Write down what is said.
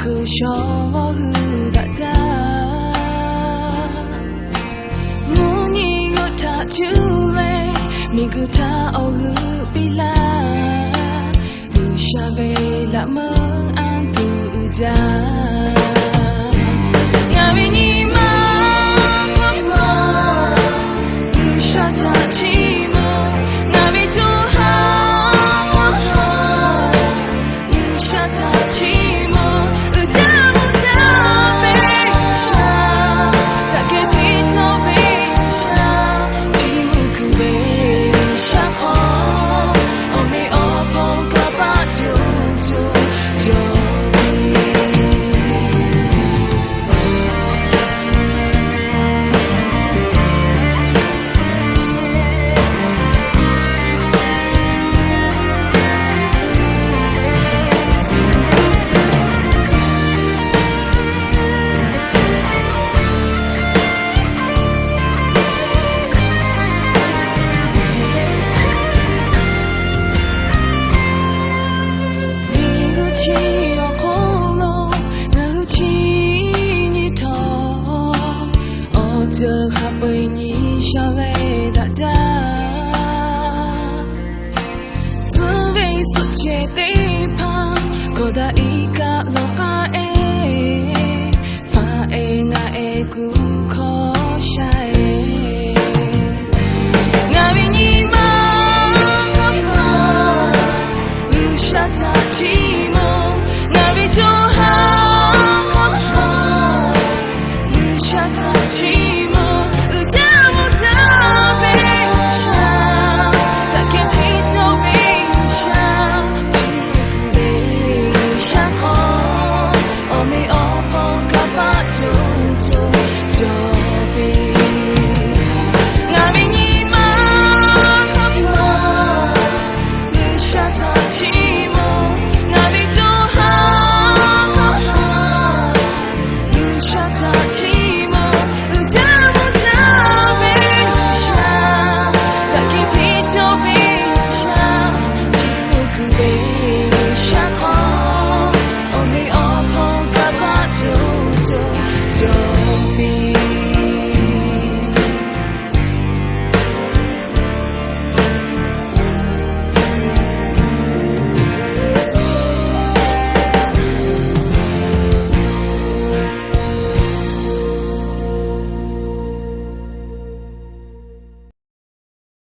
くしょうだざむにごたちゅれみぐたおぐびらうしゃべらむあんとうじゃやみにまうしゃたちもなみと这哈为你笑泪大家，思维世界地旁，过到一个路卡诶，发诶那诶古可下诶，那为你嘛不下他寂寞，那为就好，不下他寂寞。就